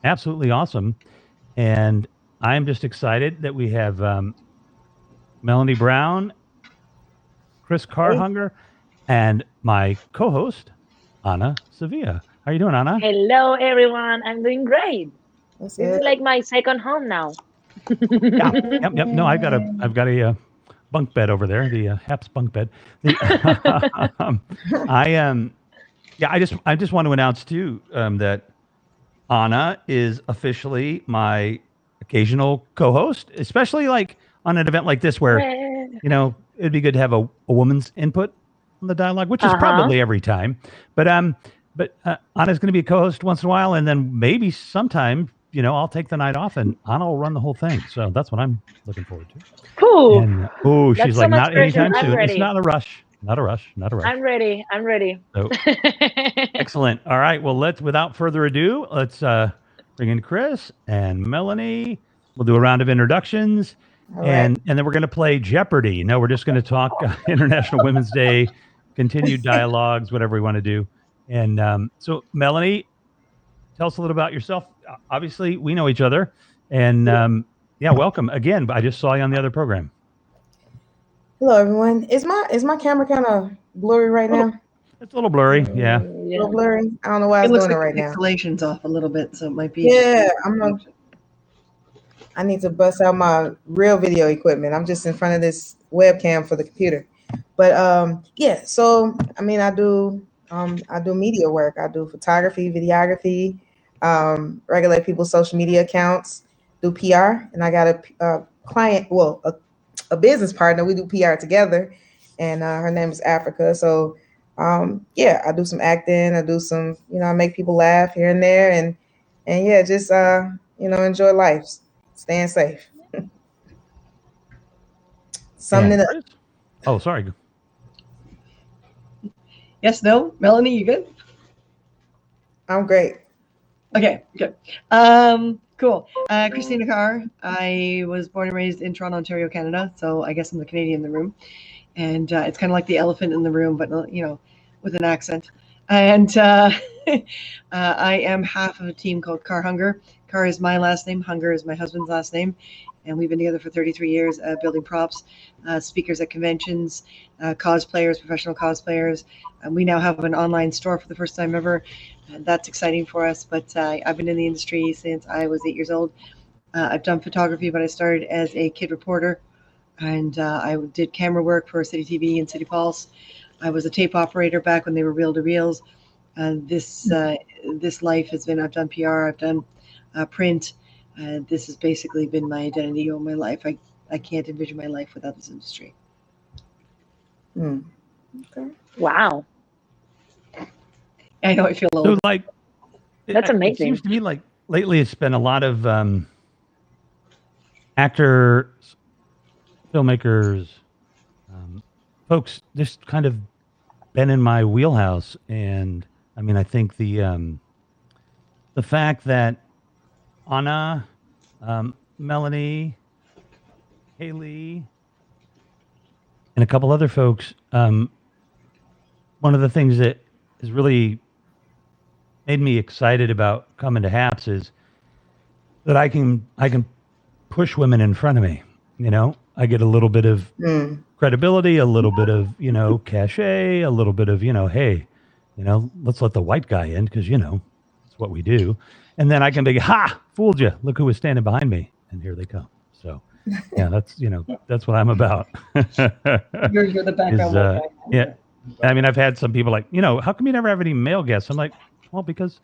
absolutely awesome. And I'm just excited that we have Melanie Brown, Chris Hey. Carhunger, and my co-host Anna Sevilla. How are you doing, Anna? Hello, everyone. I'm doing great. What's This is up? like my second home now. Yeah, yep. No, I've got a bunk bed over there, the Haps bunk bed. The I yeah, I just want to announce too that Anna is officially my occasional co-host, especially like on an event like this where it'd be good to have a woman's input on the dialogue, which is Uh-huh. probably every time. But Anna's going to be a co-host once in a while, and then maybe sometime I'll take the night off and Anna will run the whole thing. So that's what I'm looking forward to. Cool. And oh, she's That's so like, much not pressure. anytime I'm soon. It's ready. not a rush. Not a rush. Not a rush. I'm ready. I'm ready. So excellent. All right. Well, without further ado, let's bring in Chris and Melanie. We'll do a round of introductions, All right. and then we're going to play Jeopardy. No, we're just going to talk International Women's Day, continued dialogues, whatever we want to do. And so, Melanie, tell us a little about yourself. Obviously, we know each other, and yeah, welcome again. I just saw you on the other program. Hello, everyone. Is my camera kind of blurry right now? It's a little blurry. Yeah. A Yeah. little blurry. I don't know why It it's looks doing it like right the now. pixelation's off a little bit, so it might be. Yeah, I need to bust out my real video equipment. I'm just in front of this webcam for the computer. But yeah, so I mean I do media work. I do photography, videography, regulate people's social media accounts, do PR, and I got a client, well, a business partner. We do PR together, and her name is Africa. So yeah, I do some acting. I do some, I make people laugh here and there, and yeah, just enjoy life, staying safe, summing And it up. Chris? Oh, sorry. Yes, no, Melanie, you good? I'm great. Okay, good. Cool. Christina Carr. I was born and raised in Toronto, Ontario, Canada. So I guess I'm the Canadian in the room, and it's kind of like the elephant in the room, but with an accent. And I am half of a team called Car Hunger. Car is my last name. Hunger is my husband's last name. And we've been together for 33 years, building props, speakers at conventions, cosplayers, professional cosplayers. We now have an online store for the first time ever. And that's exciting for us. But I've been in the industry since I was 8 years old. I've done photography, but I started as a kid reporter. And I did camera work for City TV and City Pulse. I was a tape operator back when they were reel to reels. This life has been, I've done PR, I've done print. This has basically been my identity all my life. I can't envision my life without this industry. Hmm. Okay. Wow. I know I feel So, old. like, That's it amazing. seems to me like lately it's been a lot of actors, filmmakers, folks just kind of been in my wheelhouse. And I mean, I think the fact that Anna, Melanie, Haley, and a couple other folks, one of the things that has really made me excited about coming to Haps is that I can push women in front of me. I get a little bit of Mm. credibility, a little bit of cachet, a little bit of hey, let's let the white guy in because it's what we do, and then I can be fooled you. Look who was standing behind me, and here they come. So yeah, that's what I'm about. You're the background guy. Yeah. I mean, I've had some people like, how come you never have any male guests? I'm like, well, because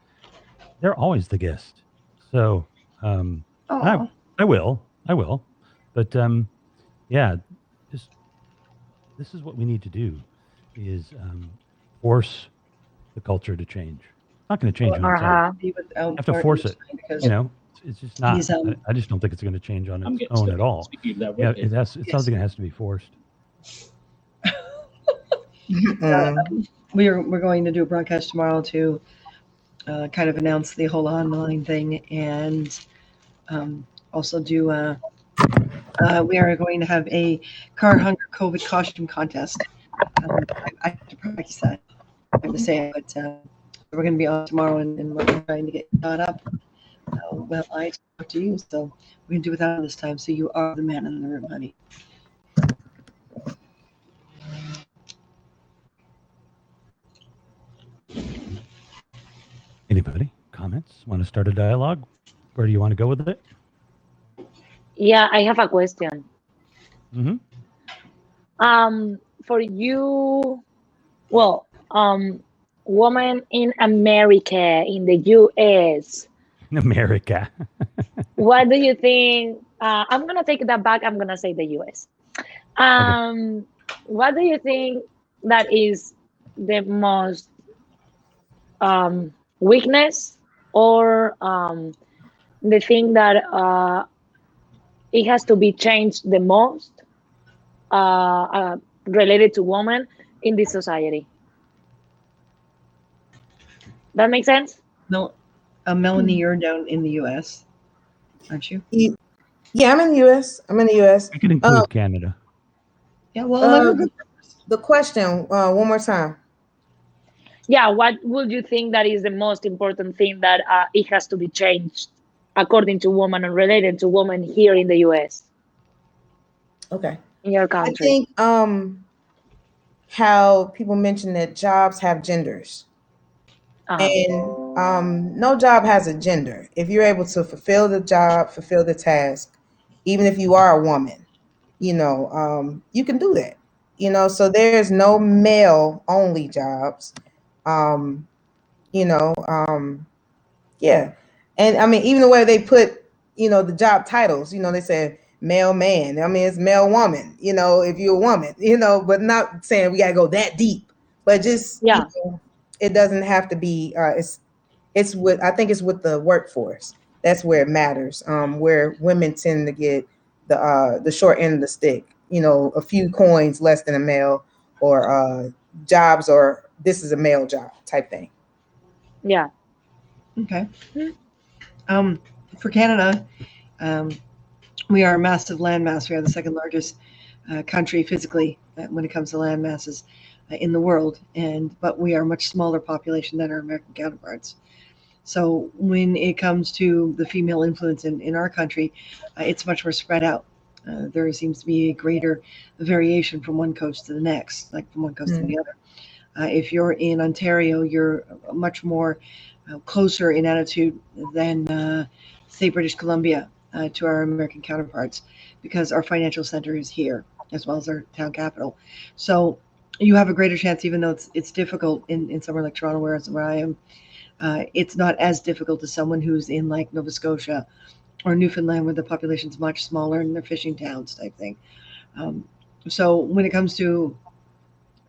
they're always the guest. So Oh, I will, but yeah, just this is what we need to do is force the culture to change. It's not going to change on its own. Uh-huh. be without You have to Martin force it. because It's just not. he's I just don't think it's going to change on I'm its getting own stuck at all. speaking of that Yeah, way. it's Yes. something that has to be forced. Mm. we're going to do a broadcast tomorrow to kind of announce the whole online thing, and also do we are going to have a Car Hunger COVID costume contest. I have to practice that. I have to say it, but we're going to be on tomorrow, and we're trying to get caught up. So Well, I talk to you, so we can do without this time. So you are the man in the room, honey. Anybody? Comments? Want to start a dialogue? Where do you want to go with it? Yeah, I have a question. Mm-hmm. For you, well, woman in America, in the US, America. what do you think? I'm gonna take that back. I'm gonna say the US. What do you think that is the most weakness or the thing that it has to be changed the most related to women in this society? That makes sense? No, Melanie, you're down in the U.S., aren't you? Yeah, I'm in the U.S. I'm in the U.S. I can include Canada. Yeah. Well, let her go. The question, one more time. Yeah, what would you think that is the most important thing that it has to be changed according to women and related to women here in the US, Okay. in your I country? think how people mention that jobs have genders. Uh-huh. And no job has a gender. If you're able to fulfill the job, fulfill the task, even if you are a woman, you can do that. So there's no male only jobs. Um, you know, yeah. And I mean, even the way they put, the job titles, they say male man. I mean, it's male woman, if you're a woman, but not saying we got to go that deep, but just, Yeah. it doesn't have to be, it's what I think it's with the workforce. That's where it matters. Where women tend to get the short end of the stick, a few coins less than a male, or jobs, or this is a male job type thing. Yeah. Okay. For Canada, we are a massive landmass. We are the second largest country physically when it comes to land masses in the world, but we are a much smaller population than our American counterparts. So when it comes to the female influence in our country, it's much more spread out. There seems to be a greater variation from one coast to the next, like from one coast to the other. If you're in Ontario, you're much more closer in attitude than, say, British Columbia to our American counterparts, because our financial center is here as well as our town capital. So you have a greater chance, even though it's difficult in somewhere like Toronto, where I am. It's not as difficult as someone who's in like Nova Scotia or Newfoundland, where the population's much smaller and they're fishing towns type thing. So when it comes to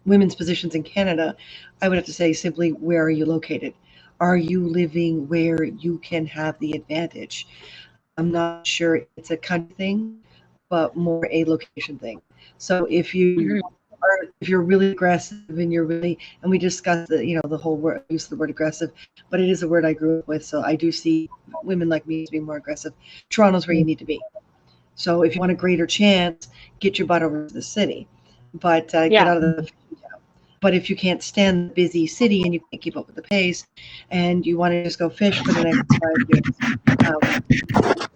women's positions in Canada, I would have to say simply, where are you located? Are you living where you can have the advantage? I'm not sure it's a country thing, but more a location thing. So Mhm. if you're really aggressive and you're really, and we discussed the whole word, use of the word aggressive, but it is a word I grew up with. So I do see women like me as being more aggressive. Toronto's where you need to be. So if you want a greater chance, get your butt over to the city, but get Yeah. out of the town. But if you can't stand the busy city and you can't keep up with the pace, and you want to just go fish for the next 5 years,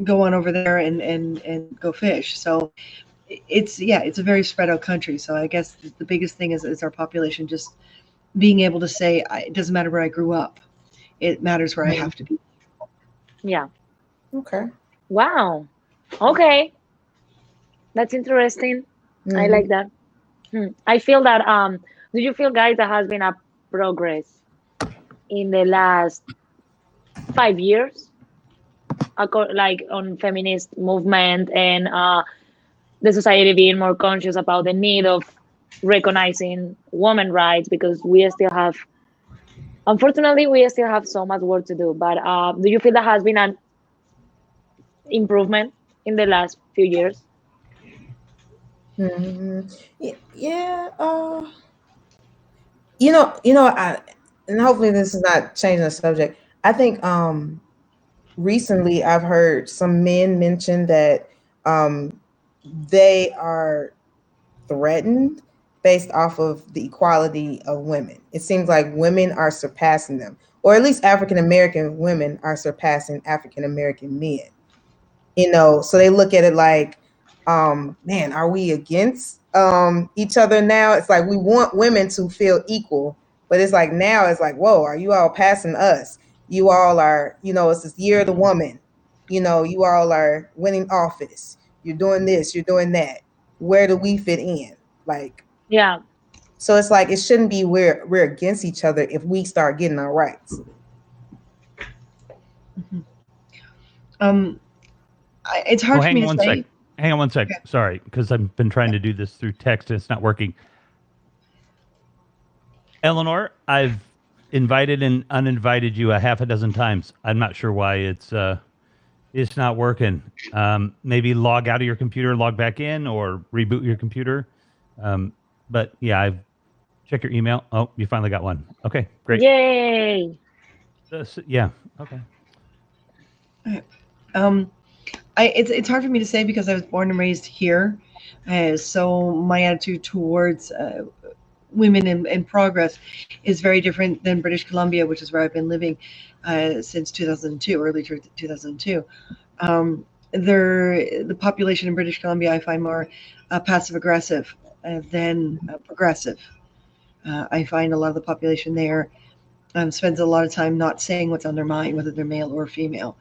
go on over there and go fish. So it's a very spread out country. So I guess the biggest thing is our population just being able to say, it doesn't matter where I grew up, it matters where I have to be. Yeah. Okay. Wow. Okay. That's interesting. I like that. I feel that do you feel, guys, that has been a progress in the last 5 years, like on feminist movement and the society being more conscious about the need of recognizing women rights, because we still have, unfortunately, we still have so much work to do. But do you feel that has been an improvement in the last few years? Yeah. And hopefully this is not changing the subject. I think recently I've heard some men mention that they are threatened based off of the equality of women. It seems like women are surpassing them. or at least African American women are surpassing African American men. You know, so they look at it like, man, are we against each other now? It's like we want women to feel equal, but it's like now it's like, whoa, are you all passing us? You all are, you know, it's this year of the woman. You know, you all are winning office. You're doing this, you're doing that. Where do we fit in? Like, Yeah. so it's like it shouldn't be we're against each other if we start getting our rights. It's hard for me to say. Hang on one sec. Okay. Sorry, because I've been trying to do this through text and it's not working. Eleanor, I've invited and uninvited you a half a dozen times. I'm not sure why it's not working. Maybe log out of your computer, log back in, or reboot your computer. But yeah, I've checked your email. Oh, you finally got one. Okay, great. Yay. Yeah. Okay. It's hard for me to say because I was born and raised here, so my attitude towards women in progress is very different than British Columbia, which is where I've been living since 2002, early 2002. The population in British Columbia I find more passive aggressive than progressive. I find a lot of the population there spends a lot of time not saying what's on their mind, whether they're male or female.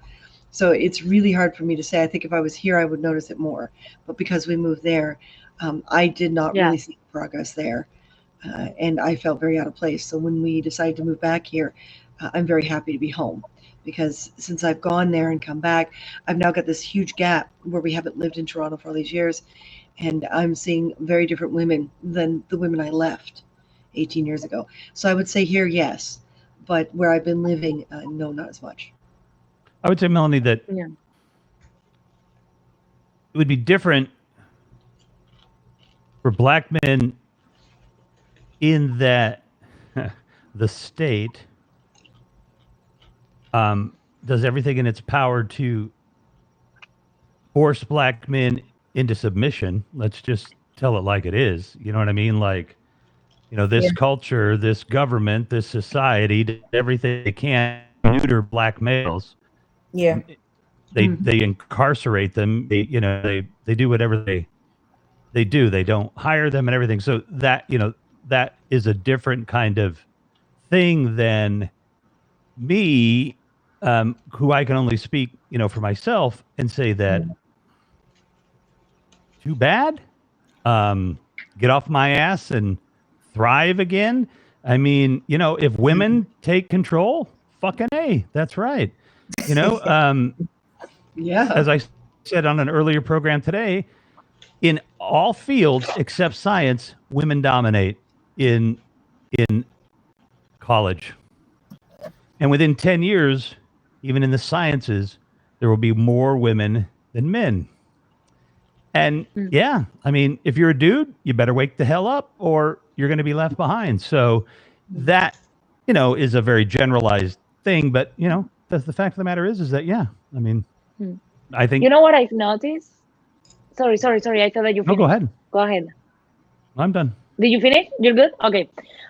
So it's really hard for me to say. I think if I was here, I would notice it more. But because we moved there, I did not really see progress there. And I felt very out of place. So when we decided to move back here, I'm very happy to be home. Because since I've gone there and come back, I've now got this huge gap where we haven't lived in Toronto for all these years. And I'm seeing very different women than the women I left 18 years ago. So I would say here, yes. But where I've been living, no, not as much. I would say, Melanie, that it would be different for Black men in that the state does everything in its power to force Black men into submission. Let's just tell it like it is. You know what I mean? Like, you know, this culture, this government, this society did everything they can to neuter Black males. Yeah. They incarcerate them. They do whatever they do. They don't hire them and everything. So that, you know, that is a different kind of thing than me, who I can only speak, you know, for myself and say that too bad. Get off my ass and thrive again. I mean, you know, if women take control, fucking A, that's right. You know, as I said on an earlier program today, in all fields except science, women dominate in college. And within 10 years, even in the sciences, there will be more women than men. And yeah, I mean, if you're a dude, you better wake the hell up or you're going to be left behind. So that, you know, is a very generalized thing. But, you know, the fact of the matter is that, yeah, I mean, I think. You know what I've noticed? Sorry. I thought that you finished. No, go ahead. Go ahead. I'm done. Did you finish? You're good? Okay.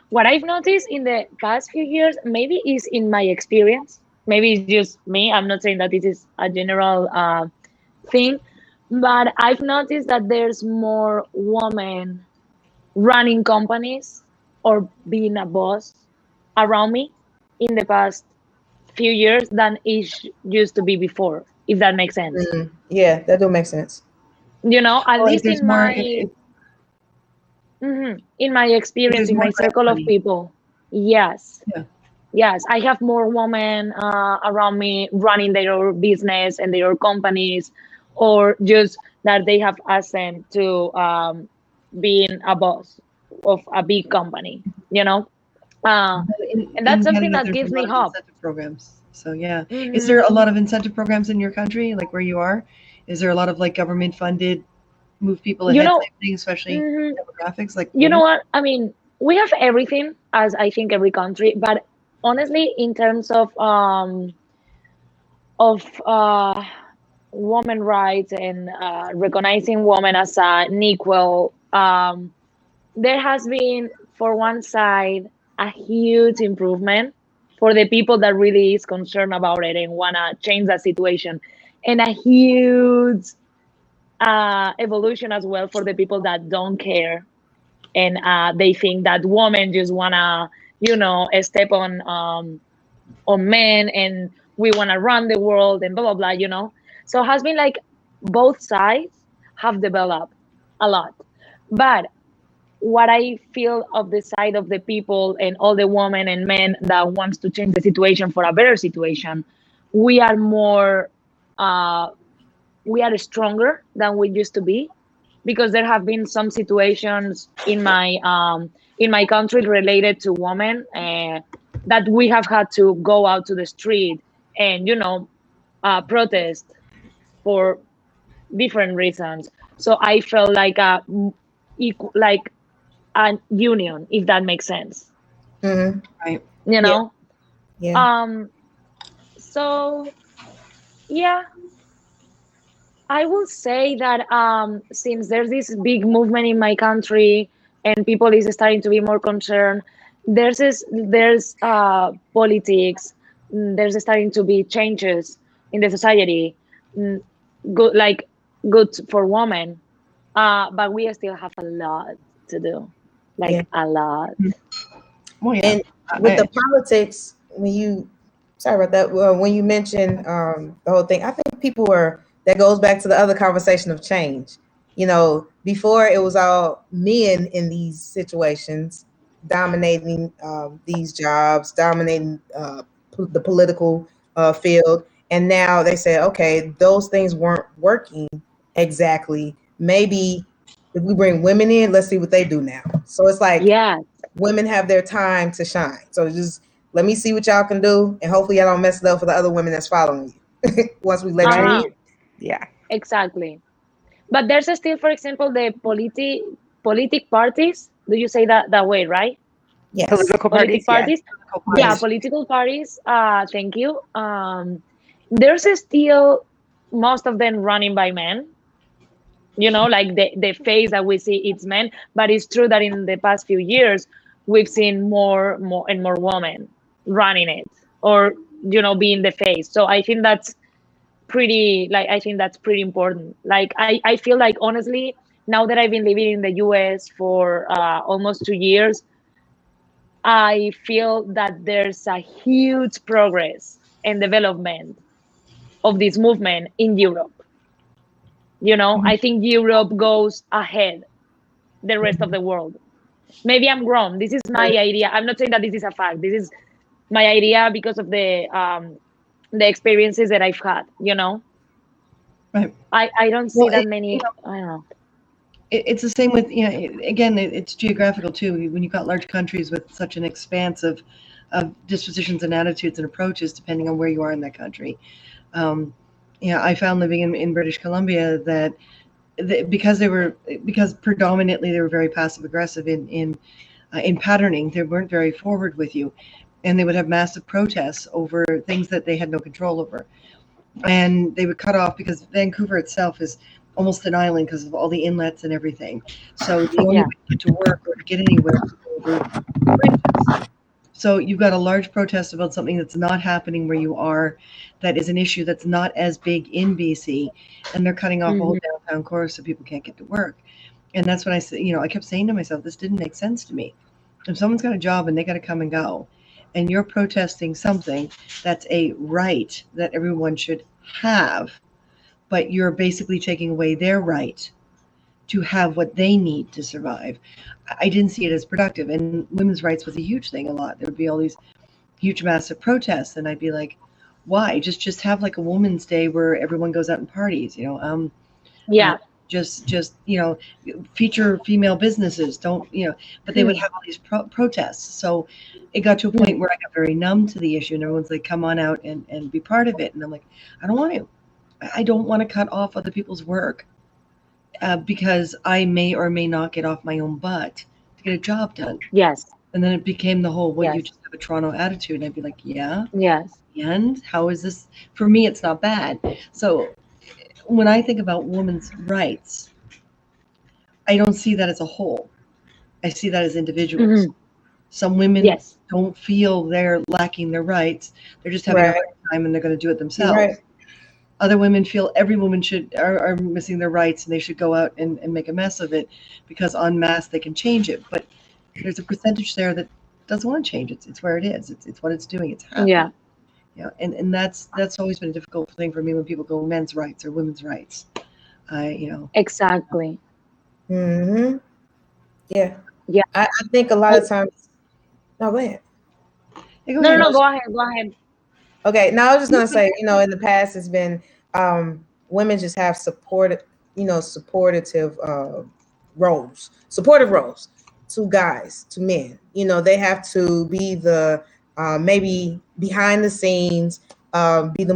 What I've noticed in the past few years, maybe is in my experience, maybe it's just me. I'm not saying that this is a general thing, but I've noticed that there's more women running companies or being a boss around me in the past few years than it used to be before, if that makes sense. Yeah, that do make sense. You know, at least in my in my experience, in my circle of people, yes. Yes, I have more women around me running their business and their companies, or just that they have asked them to being a boss of a big company, you know? And that's something that gives me hope. Programs. So yeah. Is there a lot of incentive programs in your country, like where you are? Is there a lot of like government funded move people ahead type thing, especially demographics? Like, you know what? I mean, we have everything, as I think every country, but honestly, in terms of women rights and recognizing women as an equal, there has been, for one side, a huge improvement for the people that really is concerned about it and want to change that situation, and a huge evolution as well for the people that don't care, and they think that women just want to, step on men, and we want to run the world and blah blah blah. So it has been like both sides have developed a lot, but what I feel of the side of the people and all the women and men that wants to change the situation for a better situation, we are more we are stronger than we used to be, because there have been some situations in my country related to women, that we have had to go out to the street and protest for different reasons. So I felt like like a union, if that makes sense. Mm-hmm. Right. You know. Yeah. So yeah, I will say that since there's this big movement in my country and people is starting to be more concerned, there's politics, there's starting to be changes in the society, good, like good for women, but we still have a lot to do, Yeah. like a lot. Well, yeah. And with the politics, sorry about that. Well, when you mentioned the whole thing, I think people that goes back to the other conversation of change. Before it was all men in these situations dominating these jobs, dominating the political field. And now they say, okay, those things weren't working exactly. Maybe if we bring women in, let's see what they do now. So it's like, Yeah. women have their time to shine. So just let me see what y'all can do, and hopefully y'all don't mess it up for the other women that's following you. Once we let you in. Yeah. Exactly. But there's still, for example, the politic parties. Do you say that way, right? Yes. Political parties, Politic parties. Yeah, Yes. political parties. Thank you. There's still most of them running by men. Like the face that we see, it's men. But it's true that in the past few years, we've seen more and more women running it, or being the face. So I think that's pretty important. Like I feel like, honestly, now that I've been living in the US for almost 2 years, I feel that there's a huge progress and development of this movement in Europe. I think Europe goes ahead the rest of the world. Maybe I'm wrong. This is my idea. I'm not saying that this is a fact. This is my idea because of the experiences that I've had. Right. I don't see that many. I don't know. It's the same with, again, it's geographical too. When you've got large countries with such an expanse of dispositions and attitudes and approaches, depending on where you are in that country. I found living in British Columbia that because predominantly they were very passive aggressive in patterning. They weren't very forward with you, and they would have massive protests over things that they had no control over, and they would cut off, because Vancouver itself is almost an island because of all the inlets and everything. So the only way to get to work or to get anywhere is over bridges. So you've got a large protest about something that's not happening where you are, that is an issue that's not as big in BC, and they're cutting off all downtown core so people can't get to work. And that's when I said, I kept saying to myself, this didn't make sense to me. If someone's got a job and they got to come and go, and you're protesting something that's a right that everyone should have, but you're basically taking away their right to have what they need to survive, I didn't see it as productive. And women's rights was a huge thing a lot. There would be all these huge, massive protests, and I'd be like, why? Just have like a Women's Day where everyone goes out and parties, just feature female businesses, don't, but they would have all these protests. So it got to a point where I got very numb to the issue, and everyone's like, come on out and be part of it. And I'm like, I don't want to cut off other people's work because I may or may not get off my own butt to get a job done. Yes. And then it became the whole, you just have a Toronto attitude. And I'd be like, yeah. Yes. And how is this? For me, it's not bad. So when I think about women's rights, I don't see that as a whole. I see that as individuals. Some women Yes. don't feel they're lacking their rights. They're just having a Right. hard time and they're going to do it You're themselves. right. Other women feel every woman are missing their rights and they should go out and make a mess of it because en masse they can change it. But there's a percentage there that doesn't want to change it. It's where it is. It's what it's doing. It's happening. Yeah. And that's always been a difficult thing for me when people go men's rights or women's rights. Exactly. Mm-hmm. Yeah. Yeah. I think a lot of times. No, go ahead. Hey, go No, ahead. no, no. Go ahead. Go ahead. Okay, now I was just gonna say, in the past it's been women just have supportive roles to guys, to men. They have to be the maybe behind the scenes, be the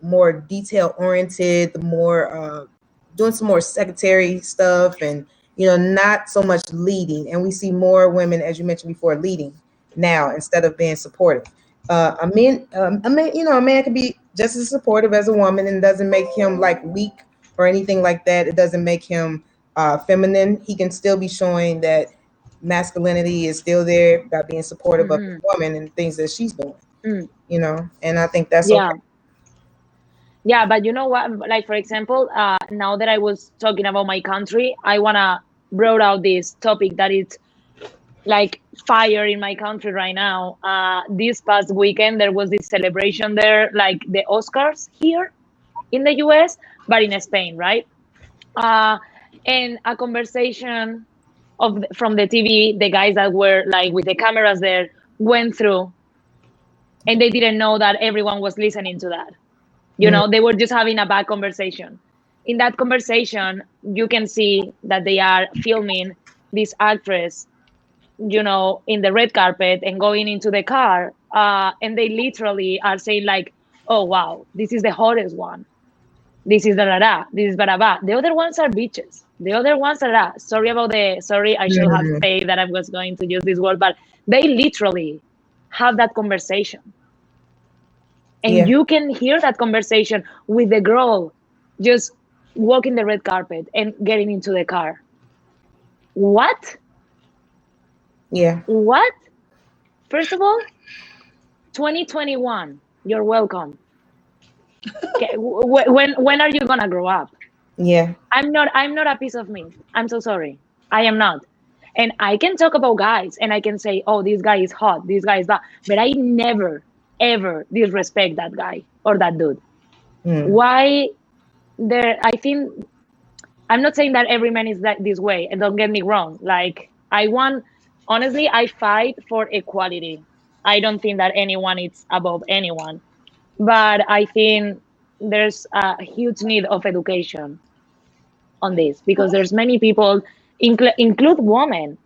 more detail oriented, the more doing some more secretary stuff, and not so much leading. And we see more women, as you mentioned before, leading now instead of being supportive. A man can be just as supportive as a woman, and doesn't make him like weak or anything like that. It doesn't make him feminine. He can still be showing that masculinity is still there by being supportive of his Mm-hmm. woman and things that she's doing. Mm. And I think that's Yeah. okay. Yeah, but you know what? Like, for example, now that I was talking about my country, I wanna brought out this topic that is like fire in my country right now. This past weekend there was this celebration there, like the Oscars here in the US, but in Spain, right? Uh, and a conversation from the TV, the guys that were like with the cameras there went through, and they didn't know that everyone was listening to that. Mm, They were just having a bad conversation. In that conversation, you can see that they are filming this actress, in the red carpet and going into the car. And they literally are saying like, oh, wow, this is the hottest one. This is da, this is ba. The other ones are bitches. The other ones are da. Sorry, I should have mm, said that I was going to use this word, but they literally have that conversation. And yeah, you can hear that conversation with the girl just walking the red carpet and getting into the car. What? yeah, What? First of all, 2021, you're welcome. Okay, when are you gonna grow up? yeah, I'm not a piece of meat. I'm so sorry. I am not. And I can talk about guys and I can say, oh, this guy is hot, this guy is that, but I never ever disrespect that guy or that dude. mm, Why? I think I'm not saying that every man is this way, and don't get me wrong. Like, honestly, I fight for equality. I don't think that anyone is above anyone, but I think there's a huge need of education on this, because there's many people, include women,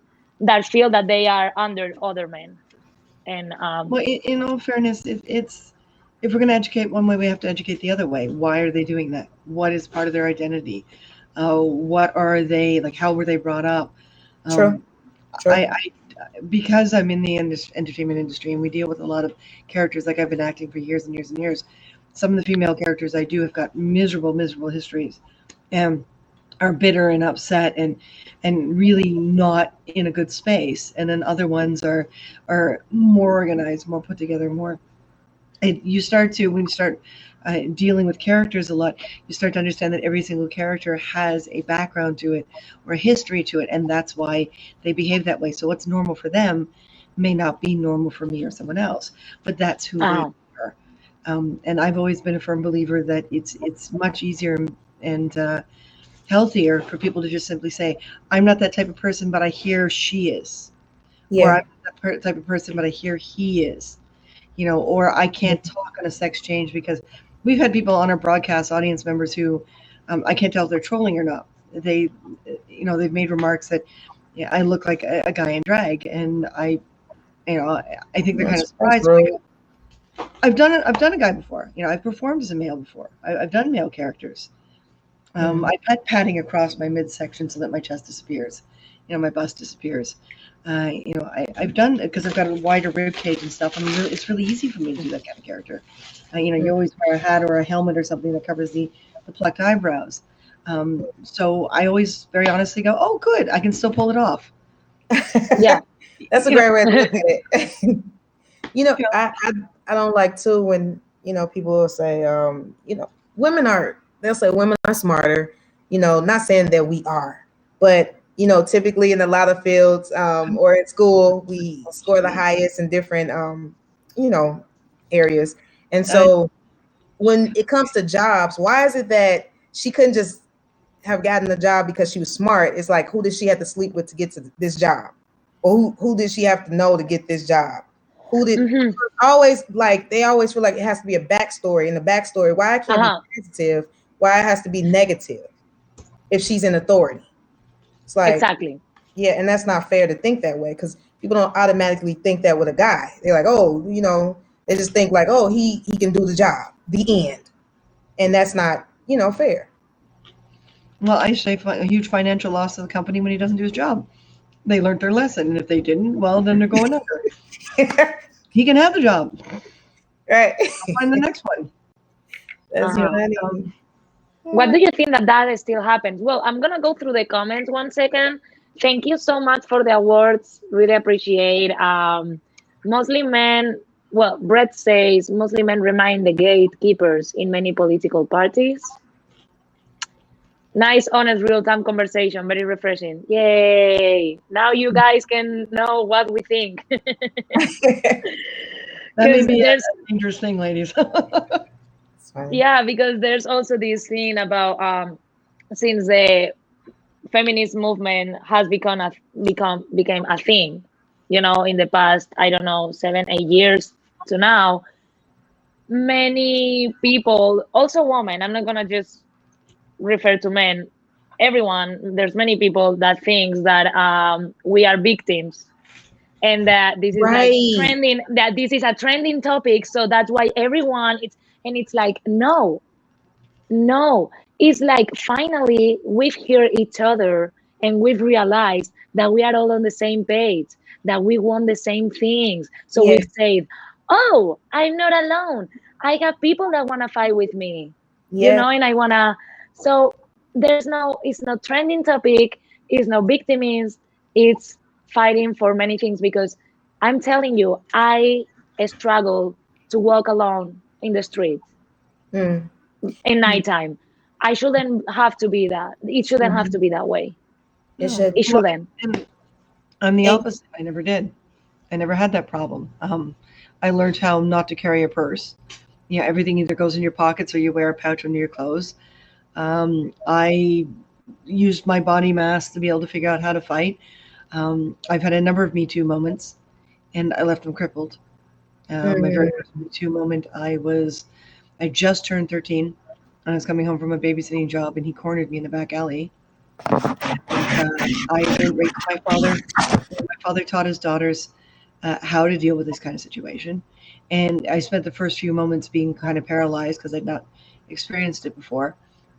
that feel that they are under other men. And Well, in all fairness, it's if we're going to educate one way, we have to educate the other way. Why are they doing that? What is part of their identity? What are they like? How were they brought up? true, true. Because I'm in the entertainment industry and we deal with a lot of characters. Like, I've been acting for years and years and years. Some of the female characters I do have got miserable histories, and are bitter and upset and really not in a good space. And then other ones are more organized, more put together, more. And when you start dealing with characters a lot, you start to understand that every single character has a background to it or a history to it, and that's why they behave that way. So what's normal for them may not be normal for me or someone else, but that's who they are. And I've always been a firm believer that it's much easier and healthier for people to just simply say, I'm not that type of person, but I hear she is. Yeah. Or I'm not that type of person, but I hear he is. Or I can't talk on a sex change, because we've had people on our broadcast, audience members, who I can't tell if they're trolling or not. They've made remarks that, I look like a guy in drag, and I think they're kind of surprised. I've done a guy before. I've performed as a male before. I've done male characters. I've had padding across my midsection so that my chest disappears, my bust disappears. I've done it because I've got a wider rib cage and stuff. It's really easy for me to do that kind of character. You always wear a hat or a helmet or something that covers the plucked eyebrows. So I always very honestly go, oh, good, I can still pull it off. Yeah. That's a You know, great way to look at it. You know, you know, I don't like too when, people will say, they'll say women are smarter, not saying that we are, but, typically in a lot of fields, or at school, we score the highest in different, you know, areas. And I, so when it comes to jobs, why is it that she couldn't just have gotten the job because she was smart? It's like, who did she have to sleep with to get to this job? Or who did she have to know to get this job? Who did Hmm. always like they always feel like it has to be a backstory, and the backstory why it can't be Uh-huh. positive, why it has to be negative if she's in authority. It's like, Exactly. yeah, and that's not fair to think that way because people don't automatically think that with a guy. They're like, oh, they just think like, oh, he can do the job, the end, and that's not fair. well, I say a huge financial loss to the company when he doesn't do his job. They learned their lesson, and if they didn't, well, then they're going under. He can have the job. Right. I'll find the next one. That's Uh-huh. funny. What do you think that still happens? Well, I'm gonna go through the comments 1 second. Thank you so much for the awards. Really appreciate. Muslim men. Well, Brett says Muslim men remain the gatekeepers in many political parties. Nice, honest, real-time conversation. Very refreshing. Yay! Now you guys can know what we think. That may Because be there's a dangerous thing, ladies. It's funny. yeah, because there's also this thing about since the feminist movement has became a thing, in the past, I don't know, 7 8 years to now, many people, also women, I'm not gonna just refer to men, everyone, there's many people that thinks that we are victims, and that this is like Right. trending, that this is a trending topic, so that's why everyone it's like, no, it's like finally we've heard each other and we've realized that we are all on the same page, that we want the same things. So Yeah. we've said, oh, I'm not alone. I have people that want to fight with me, Yeah. and I want to. So it's not trending topic, it's no victimism, it's fighting for many things because I'm telling you, I struggle to walk alone in the street Mm. in nighttime. I shouldn't have to be that. It shouldn't have to be that way. It No. should. It Well, shouldn't. and I'm the And opposite. I never did. I never had that problem. I learned how not to carry a purse. Everything either goes in your pockets or you wear a pouch under your clothes. I used my body mass to be able to figure out how to fight. I've had a number of Me Too moments, and I left them crippled. My very mm, first Me Too moment, I just turned 13, and I was coming home from a babysitting job, and he cornered me in the back alley. I went right to my father. My father taught his daughters how to deal with this kind of situation. And I spent the first few moments being kind of paralyzed because I'd not experienced it before.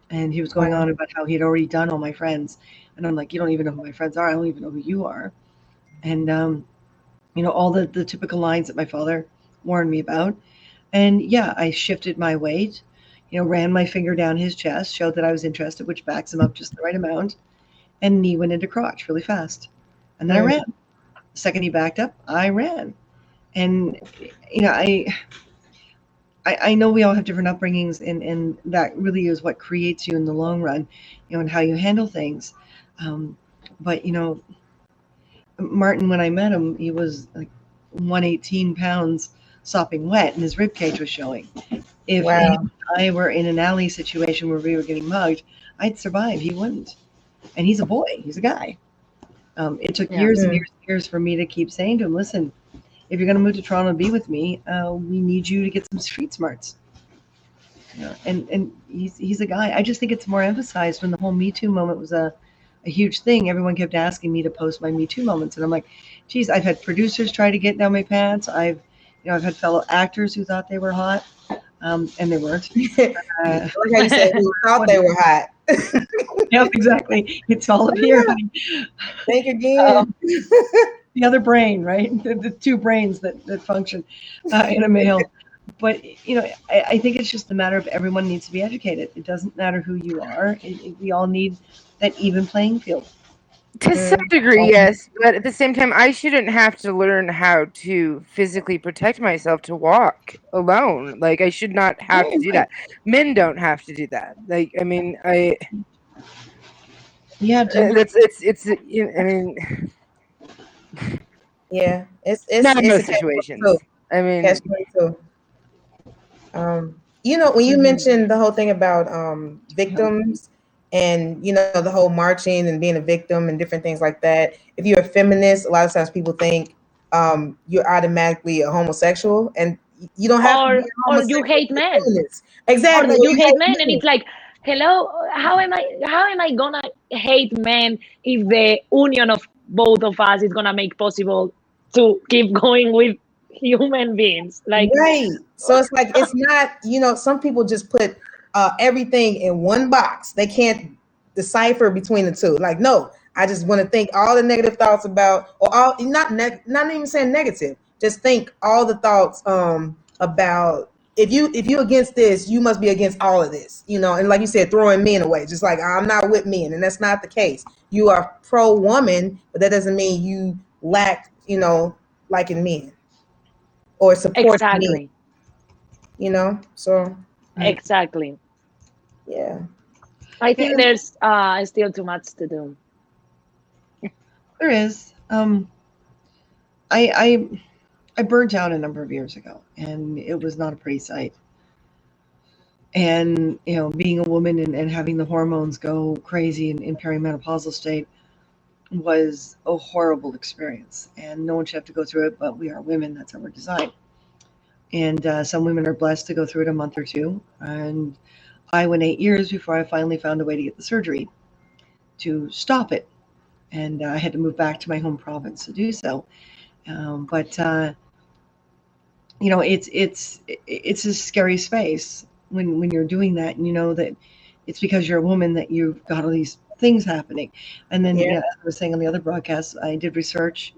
And he was going wow. on about how he had already done all my friends. And I'm like, you don't even know who my friends are. I don't even know who you are. And, all the typical lines that my father warned me about. And yeah, I shifted my weight, ran my finger down his chest, showed that I was interested, which backs him up just the right amount. And knee went into crotch really fast. And then I Mm, ran. The second he backed up, I ran. And, you know, I, I know we all have different upbringings, and that really is what creates you in the long run, and how you handle things. Um, but, Martin, when I met him, he was like 118 pounds sopping wet, and his rib cage was showing. If he wow. and I were in an alley situation where we were getting mugged, I'd survive. He wouldn't. And he's a boy. He's a guy. It took Yeah. years and Mm, years and years for me to keep saying to him, listen, if you're going to move to Toronto and be with me, we need you to get some street smarts. And he's a guy. I just think it's more emphasized when the whole Me Too moment was a huge thing. Everyone kept asking me to post my Me Too moments, and I'm like, geez, I've had producers try to get down my pants. I've had fellow actors who thought they were hot, and they weren't. I like how you said who thought they were hot. Yep, exactly. It's all up here, honey. Think again. The other brain, right? The two brains that function in a male. But I think it's just a matter of everyone needs to be educated. It doesn't matter who you are. We all need that even playing field. To some degree, yes, but at the same time, I shouldn't have to learn how to physically protect myself to walk alone. Like, I should not have to do that. Men don't have to do that. Like, I mean, Yeah, it's. I mean, Yeah, not in it's a most catch 22. situations. I Catch mean, 22. When you mentioned the whole thing about Help. victims and the whole marching and being a victim and different things like that, if you're a feminist, a lot of times people think you're automatically a homosexual, and you don't have to be a Or you homosexual hate to be a men, feminist. or Exactly. that Or you you hate hate men, and men. it's like, hello, how am I gonna hate men if the union of both of us is gonna make possible to keep going with human beings? Like, Right. So it's like it's not, some people just put everything in one box. They can't decipher between the two. Like, no, I just want to think all the negative thoughts about, or all not even saying negative. Just think all the thoughts about, if you against this, you must be against all of this. And like you said, throwing men away. Just like, I'm not with men, and that's not the case. You are pro woman, but that doesn't mean you lack, liking men or supporting men. exactly, So Right. exactly. yeah. I Yeah, think and there's still too much to do. there is. I burnt out a number of years ago, and it was not a pretty sight. And being a woman and having the hormones go crazy in perimenopausal state was a horrible experience. And no one should have to go through it, but we are women. That's how we're designed. And some women are blessed to go through it a month or two. And I went 8 years before I finally found a way to get the surgery to stop it. And I had to move back to my home province to do so. But it's a scary space when you're doing that, and you know that it's because you're a woman that you've got all these things happening. And then, Yeah. as I was saying on the other broadcast, I did research,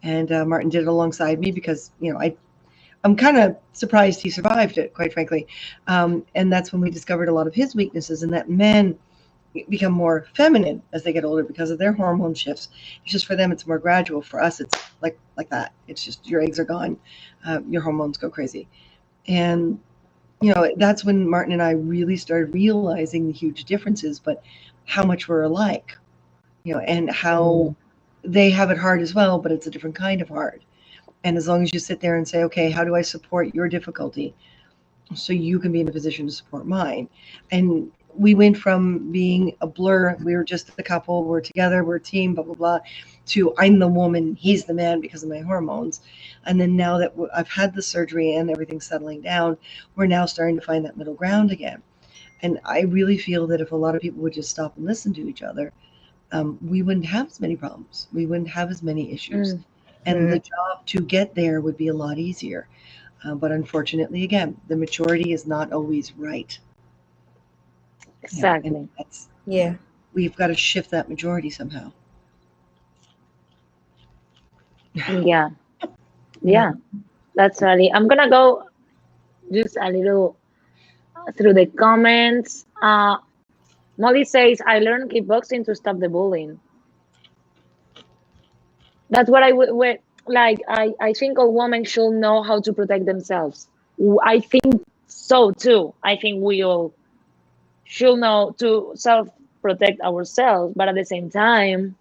and Martin did it alongside me because I'm kind of surprised he survived it, quite frankly. And that's when we discovered a lot of his weaknesses, and that men become more feminine as they get older because of their hormone shifts. It's just for them, it's more gradual. For us, it's like that. It's just your eggs are gone, your hormones go crazy, and that's when Martin and I really started realizing the huge differences, but how much we're alike, and how they have it hard as well, but it's a different kind of hard. And as long as you sit there and say, okay, how do I support your difficulty so you can be in a position to support mine? And we went from being a blur, we were just a couple, we're together, we're a team, blah, blah, blah, to I'm the woman, he's the man because of my hormones. And then now that I've had the surgery and everything's settling down, we're now starting to find that middle ground again. And I really feel that if a lot of people would just stop and listen to each other, we wouldn't have as many problems. We wouldn't have as many issues. And the job to get there would be a lot easier. But unfortunately, again, the maturity is not always right. Exactly. And Yeah. we've got to shift that majority somehow. Yeah. Yeah. That's really. I'm gonna go just a little through the comments. Molly says, I learned kickboxing to stop the bullying. That's what I would like. I think a woman should know how to protect themselves. I think so too. I think we all should know to self protect ourselves, but at the same time,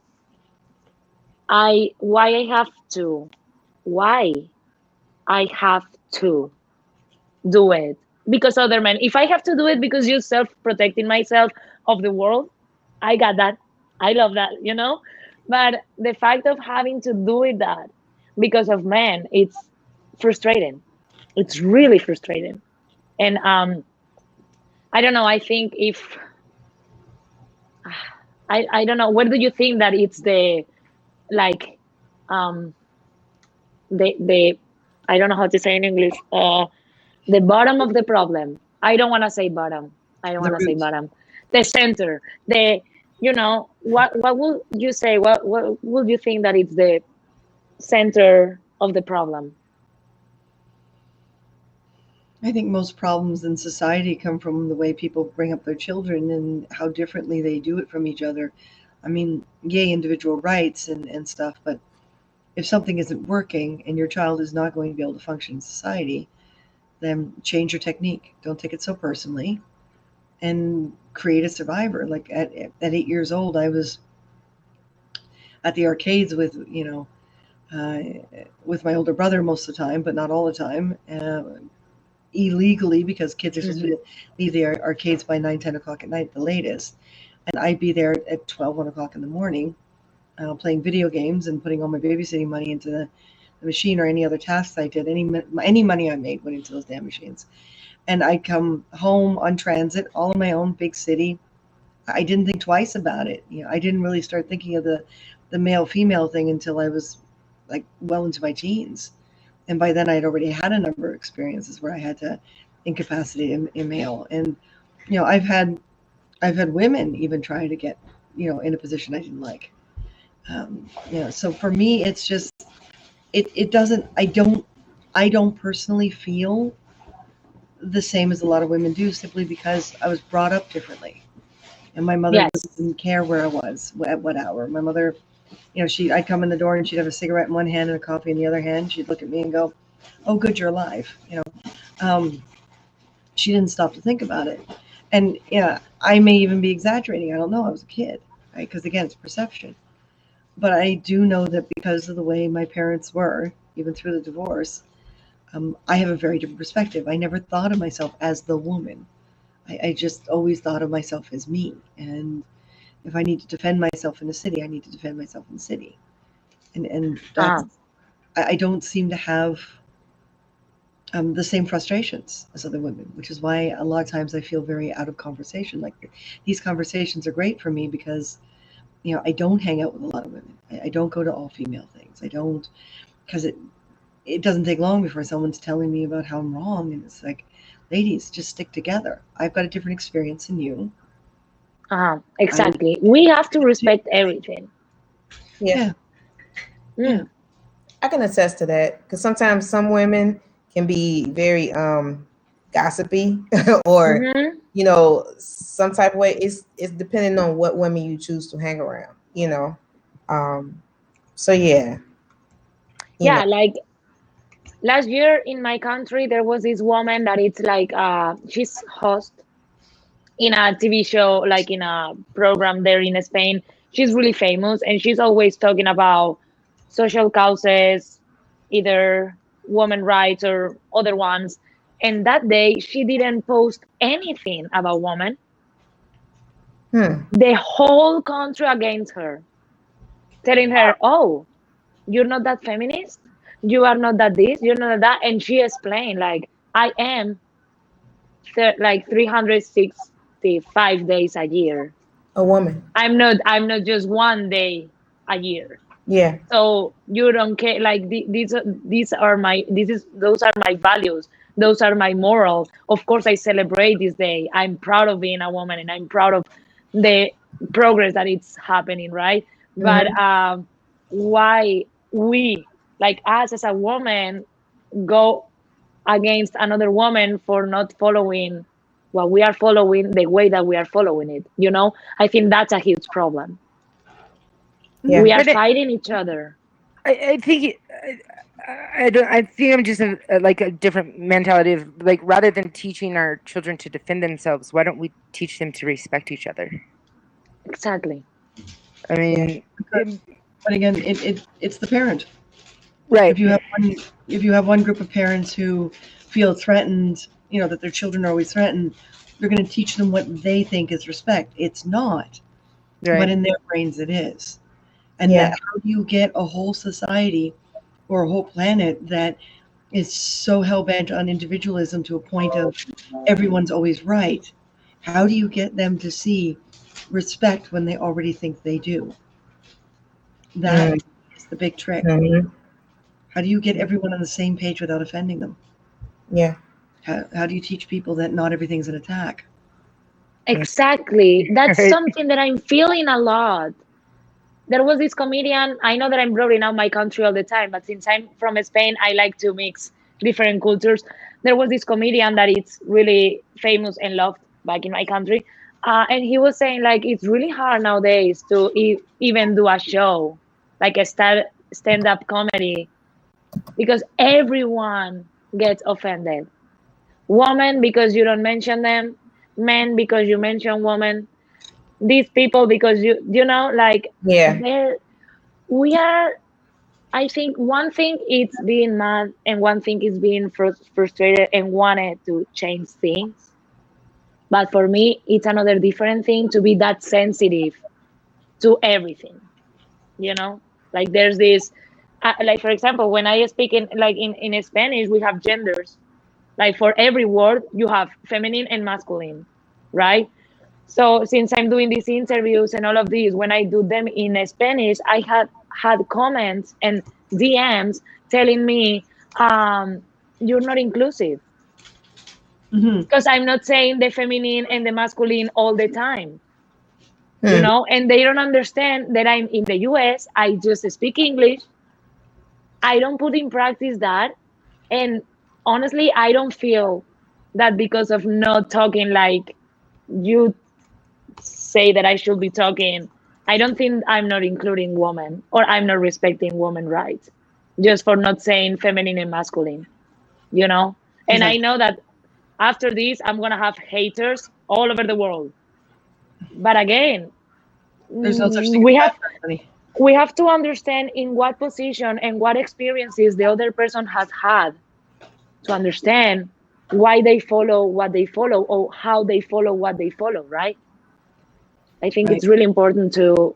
why I have to? Why I have to do it? Because other men. If I have to do it because you're self protecting myself of the world, I got that. I love that. But the fact of having to do it that because of men, it's frustrating. It's really frustrating. And I don't know. I think if I don't know, where do you think that it's the like um the I don't know how to say in English, the bottom of the problem. I don't want to say bottom. I don't The want to say root. bottom. The center. What would you say? What would you think that it's the center of the problem? I think most problems in society come from the way people bring up their children and how differently they do it from each other. I mean, yay, individual rights and stuff, but if something isn't working and your child is not going to be able to function in society, then change your technique. Don't take it so personally and create a survivor. Like at 8 years old, I was at the arcades with, with my older brother most of the time, but not all the time, illegally, because kids are supposed to leave the arcades by 9, 10 o'clock at night, the latest. And I'd be there at 12, 1 o'clock in the morning, playing video games and putting all my babysitting money into the machine, or any other tasks I did. Any money I made went into those damn machines. And I'd come home on transit, all on my own, big city. I didn't think twice about it. I didn't really start thinking of the male-female thing until I was like well into my teens. And by then I'd already had a number of experiences where I had to incapacitate a male. And, I've had women even try to get, in a position I didn't like. So for me, it's just, it doesn't, I don't personally feel the same as a lot of women do, simply because I was brought up differently. And my mother didn't care where I was, at what hour. My mother, I'd come in the door and she'd have a cigarette in one hand and a coffee in the other hand. She'd look at me and go, "Oh, good, you're alive." She didn't stop to think about it. And I may even be exaggerating. I don't know. I was a kid, right? Because again, it's perception. But I do know that because of the way my parents were, even through the divorce, I have a very different perspective. I never thought of myself as the woman. I just always thought of myself as me. And if I need to defend myself in the city, I need to defend myself in the city. And that's, I don't seem to have the same frustrations as other women, which is why a lot of times I feel very out of conversation. Like, these conversations are great for me because, I don't hang out with a lot of women. I don't go to all female things. I don't, because it doesn't take long before someone's telling me about how I'm wrong. And it's like, ladies, just stick together. I've got a different experience than you. Exactly. We have to respect everything. Yeah. Mm. I can attest to that, because sometimes some women can be very gossipy or some type of way. It's depending on what women you choose to hang around, so yeah. Like last year in my country, there was this woman that it's like she's host in a TV show, like in a program there in Spain. She's really famous, and she's always talking about social causes, either women rights or other ones. And that day, she didn't post anything about women. The whole country against her, telling her, "Oh, you're not that feminist. You are not that this. You're not that." And she explained, like, I am like 365 days a year. A woman. I'm not just one day a year. Yeah. So you don't care. Like those are my values. Those are my morals. Of course, I celebrate this day. I'm proud of being a woman, and I'm proud of the progress that it's happening, right? But why we, like us as a woman, go against another woman for not following what we are following the way that we are following it? I think that's a huge problem. Yeah. We are fighting each other. I think I think I'm just like a different mentality of, like, rather than teaching our children to defend themselves, why don't we teach them to respect each other? Exactly. I mean, but again, it's the parent, right? If you have one group of parents who feel threatened, that their children are always threatened, they're going to teach them what they think is respect. It's not, but in their brains it is. And that, how do you get a whole society or a whole planet that is so hell-bent on individualism to a point of everyone's always right? How do you get them to see respect when they already think they do? That is the big trick. How do you get everyone on the same page without offending them? Yeah. How do you teach people that not everything's an attack? Exactly. That's something that I'm feeling a lot. There was this comedian, I know that I'm blurring out my country all the time, but since I'm from Spain, I like to mix different cultures. There was this comedian that is really famous and loved back in my country. And he was saying like it's really hard nowadays to even do a show, like a stand-up comedy, because everyone gets offended. Women because you don't mention them, men because you mention women, these people because you know, like Yeah. there we are. I think one thing is being mad and one thing is being frustrated and wanted to change things. But for me, it's another different thing to be that sensitive to everything, you know? Like there's this, like for example, when I speak in Spanish, we have genders. Like for every word, you have feminine and masculine, right? So since I'm doing these interviews and all of these, when I do them in Spanish, I had comments and DMs telling me, "You're not inclusive Hmm. because I'm not saying the feminine and the masculine all the time." You Hmm. know, and they don't understand that I'm in the US. I just speak English. I don't put in practice that, and honestly, I don't feel that because of not talking like you say that I should be talking. I don't think I'm not including women or I'm not respecting women rights just for not saying feminine and masculine, you know? And I Exactly. know that after this, I'm going to have haters all over the world. But again, There's no such thing as we a bad have person, honey. we have to understand in what position and what experiences the other person has had to understand why they follow what they follow or how they follow what they follow, right? I think Right. it's really important to,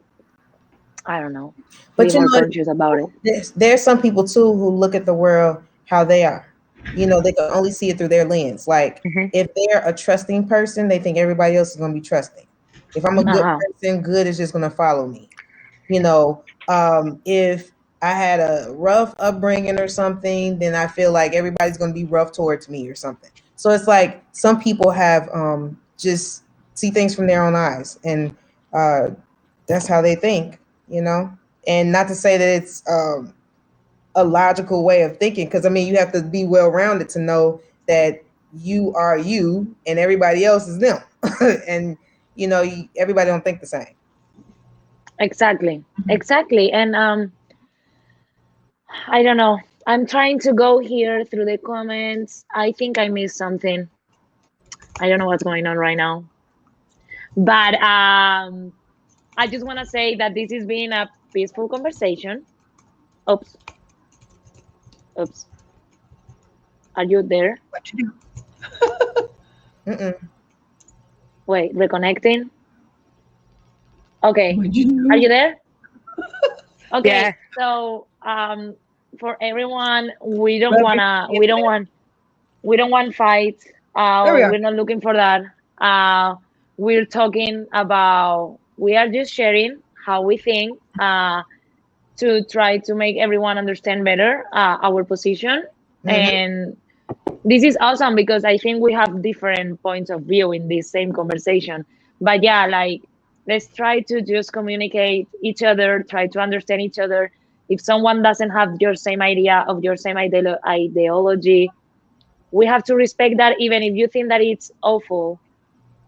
I don't know, be But you more know, conscious about it. there's some people too who look at the world how they are. You know, they can only see it through their lens. Like Mhm. if they're a trusting person, they think everybody else is going to be trusting. If I'm a good Uh-huh. person, good is just going to follow me. You know, if I had a rough upbringing or something, then I feel like everybody's going to be rough towards me or something. So it's like some people have just see things from their own eyes, and uh, that's how they think. You know, and not to say that it's a logical way of thinking, because I mean you have to be well rounded to know that you are you and everybody else is them, and you know everybody don't think the same. Exactly. Exactly. And I don't know. I'm trying to go here through the comments. I think I missed something. I don't know what's going on right now. But I just want to say that this has been a peaceful conversation. Oops. Oops. Are you there? What you do? Mm-mm. Wait, reconnecting. Okay. What you Are you do? there? Yeah. Okay. So for everyone, we don't Well, wanna we don't want fights. there we are. We're not looking for that. We're talking about, we are just sharing how we think to try to make everyone understand better our position. Mm-hmm. And this is awesome because I think we have different points of view in this same conversation. But yeah, like let's try to just communicate each other, try to understand each other. If someone doesn't have your same idea of your same ideology, we have to respect that even if you think that it's awful.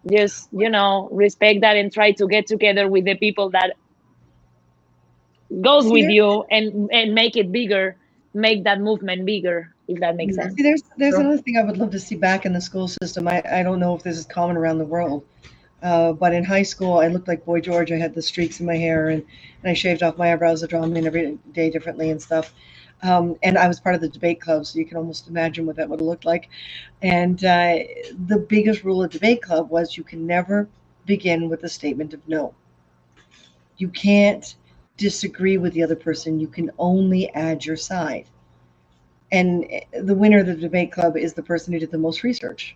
Just, you know, respect that and try to get together with the people that goes See with there? you and make it bigger, make that movement bigger, if that makes Mm-hmm. See, sense. there's True. another thing I would love to see back in the school system. I don't know if this is common around the world, but in high school, I looked like Boy George. I had the streaks in my hair, and I shaved off my eyebrows to draw them in every day differently and stuff. And I was part of the debate club, so you can almost imagine what that would have looked like. And the biggest rule of debate club was you can never begin with a statement of no. You can't disagree with the other person. You can only add your side. And the winner of the debate club is the person who did the most research,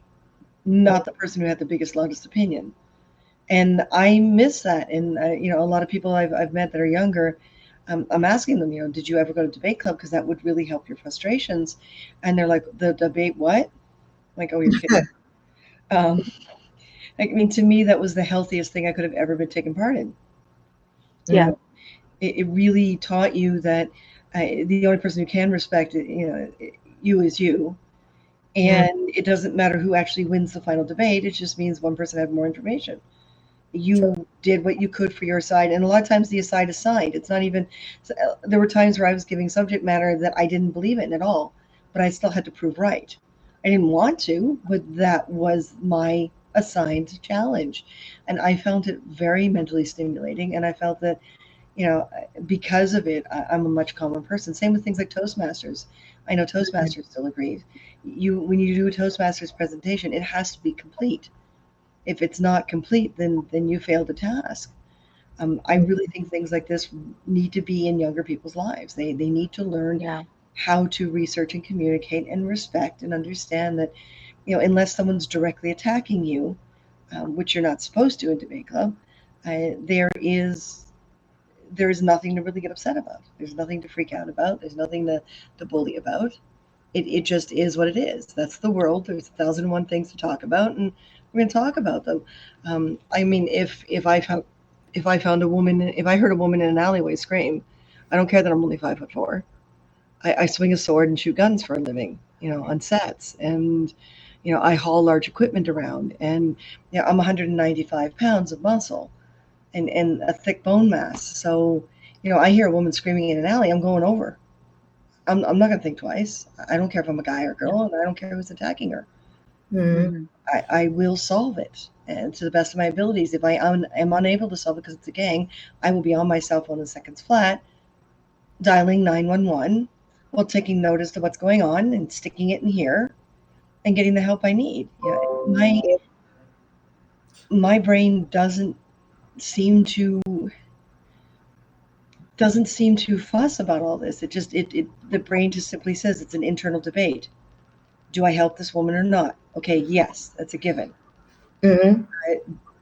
not the person who had the biggest, loudest opinion. And I miss that. And a lot of people I've met that are younger, I'm asking them, did you ever go to debate club? Because that would really help your frustrations. And they're like, the debate what? I'm like, oh, you're kidding. Um, I mean, to me, that was the healthiest thing I could have ever been taken part in. You Yeah. know, it really taught you that the only person who can respect it, you is you, And it doesn't matter who actually wins the final debate. It just means one person had more information. You did what you could for your side, and a lot of times the side is signed. It's not even. There were times where I was giving subject matter that I didn't believe in at all, but I still had to prove right. I didn't want to, but that was my assigned challenge, and I found it very mentally stimulating. And I felt that, because of it, I'm a much calmer person. Same with things like Toastmasters. I know Toastmasters still agreed. When you do a Toastmasters presentation, it has to be complete. If it's not complete, then you fail the task. I really think things like this need to be in younger people's lives. They need to learn how to research and communicate and respect and understand that, unless someone's directly attacking you, which you're not supposed to in debate club, there is nothing to really get upset about. There's nothing to freak out about. There's nothing to bully about. It just is what it is. That's the world. There's 1,001 things to talk about, and we're going to talk about them. I mean, if I found a woman, if I heard a woman in an alleyway scream, I don't care that I'm only 5'4". I swing a sword and shoot guns for a living, on sets, and I haul large equipment around, and I'm 195 pounds of muscle, and a thick bone mass. So, I hear a woman screaming in an alley, I'm going over. I'm not going to think twice. I don't care if I'm a guy or a girl, and I don't care who's attacking her. I will solve it, and to the best of my abilities. If I am unable to solve it because it's a gang, I will be on my cell phone in seconds flat, dialing 911 while taking notice of what's going on and sticking it in here and getting the help I need. My brain doesn't seem to fuss about all this. The brain just simply says it's an internal debate. Do I help this woman or not? Okay, yes, that's a given.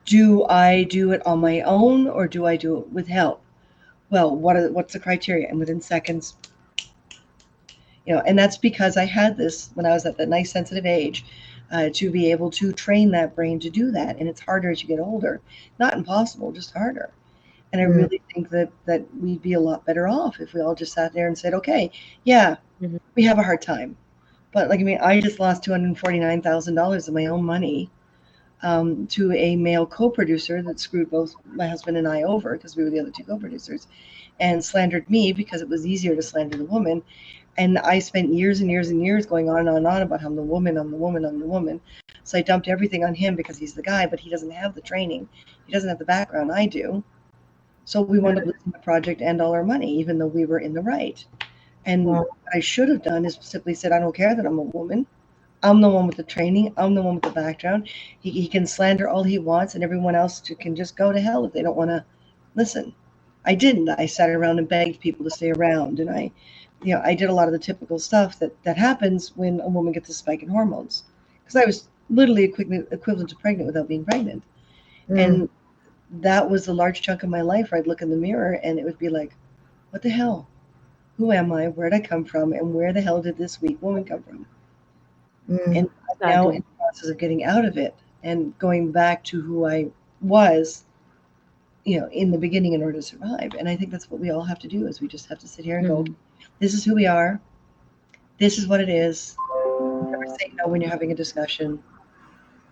Do I do it on my own, or do I do it with help? Well, what's the criteria? And within seconds, and that's because I had this when I was at that nice sensitive age, to be able to train that brain to do that. And it's harder as you get older. Not impossible, just harder. And I really think that we'd be a lot better off if we all just sat there and said, okay, yeah, we have a hard time. But I just lost $249,000 of my own money to a male co-producer that screwed both my husband and I over, because we were the other two co-producers, and slandered me because it was easier to slander the woman. And I spent years and years and years going on and on and on about how I'm the woman. So I dumped everything on him because he's the guy, but he doesn't have the training. He doesn't have the background I do. So we wound up losing the project and all our money, even though we were in the right. And what I should have done is simply said, I don't care that I'm a woman. I'm the one with the training. I'm the one with the background. He can slander all he wants, and everyone else can just go to hell if they don't want to listen. I didn't. I sat around and begged people to stay around, and I did a lot of the typical stuff that happens when a woman gets a spike in hormones, because I was literally equivalent to pregnant without being pregnant. And that was a large chunk of my life where I'd look in the mirror and it would be like, what the hell? Who am I? Where'd I come from? And where the hell did this weak woman come from? And I'm now in the process of getting out of it and going back to who I was, in the beginning in order to survive. And I think that's what we all have to do, is we just have to sit here and go, this is who we are. This is what it is. Never say no when you're having a discussion.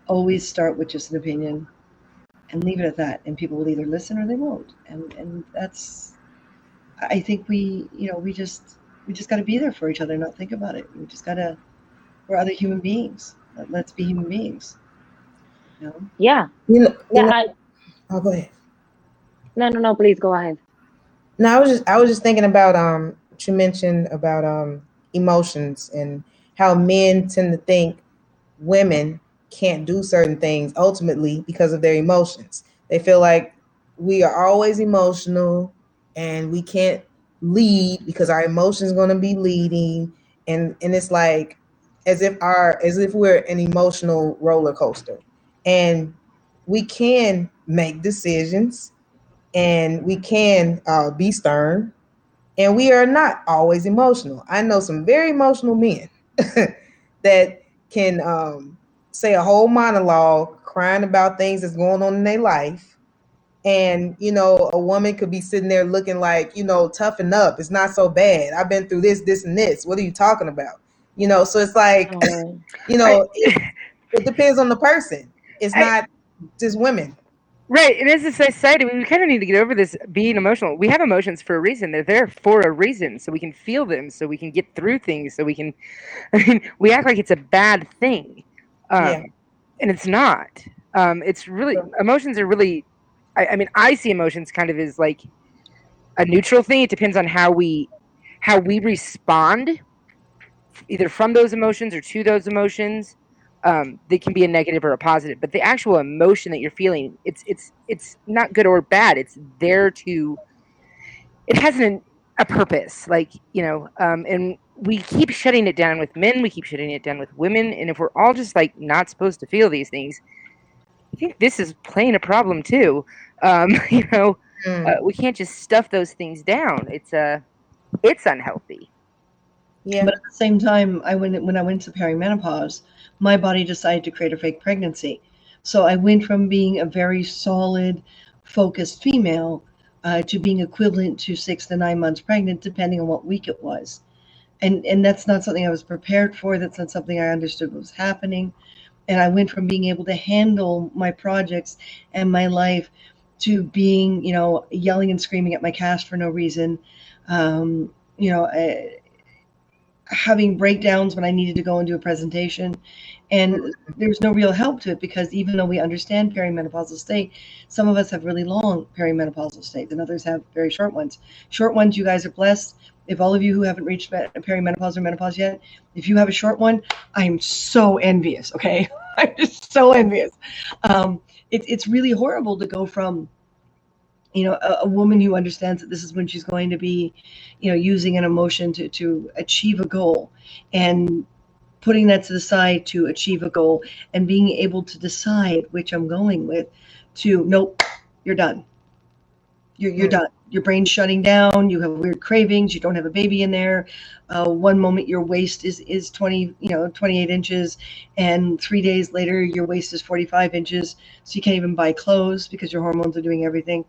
Always start with just an opinion and leave it at that. And people will either listen or they won't. And that's, I think we just got to be there for each other, not think about it. We're other human beings. Let's be human beings. Yeah. Oh, go ahead. No, please go ahead. No, I was just thinking about what you mentioned about emotions and how men tend to think women can't do certain things ultimately because of their emotions. They feel like we are always emotional and we can't lead because our emotions going to be leading, and it's like as if we're an emotional roller coaster, and we can make decisions and we can be stern, and we are not always emotional. I know some very emotional men that can say a whole monologue crying about things that's going on in their life. And, a woman could be sitting there looking like, toughen up. It's not so bad. I've been through this, and this. What are you talking about? You know, so it's like, Oh, you know, it depends on the person. It's not just women. Right, and as a society, we kind of need to get over this being emotional. We have emotions for a reason. They're there for a reason, so we can feel them, so we can get through things, so we can. I mean, we act like it's a bad thing, Yeah. and it's not. It's really emotions are really. I mean, I see emotions kind of as like a neutral thing. It depends on how we respond, either from those emotions or to those emotions. They can be a negative or a positive, but the actual emotion that you're feeling, it's not good or bad. It's there to. It has a purpose, like and we keep shutting it down with men. We keep shutting it down with women, and if we're all just like not supposed to feel these things, I think this is playing a problem too. We can't just stuff those things down. It's unhealthy. Yeah. But at the same time, when I went to perimenopause, my body decided to create a fake pregnancy. So I went from being a very solid, focused female to being equivalent to 6 to 9 months pregnant, depending on what week it was. And that's not something I was prepared for. That's not something I understood was happening. And I went from being able to handle my projects and my life to being, yelling and screaming at my cast for no reason. Um, you know, Having breakdowns when I needed to go and do a presentation. And there's no real help to it because even though we understand perimenopausal state, some of us have really long perimenopausal states and others have very short ones. Short ones, you guys are blessed. If all of you who haven't reached perimenopause or menopause yet, if you have a short one, I'm so envious, okay? I'm just so envious. It's really horrible to go from a woman who understands that this is when she's going to be, using an emotion to achieve a goal and putting that to the side to achieve a goal and being able to decide which I'm going with to nope, you're done. You're done. Your brain's shutting down. You have weird cravings. You don't have a baby in there. One moment your waist is 28 inches, and 3 days later your waist is 45 inches. So you can't even buy clothes because your hormones are doing everything.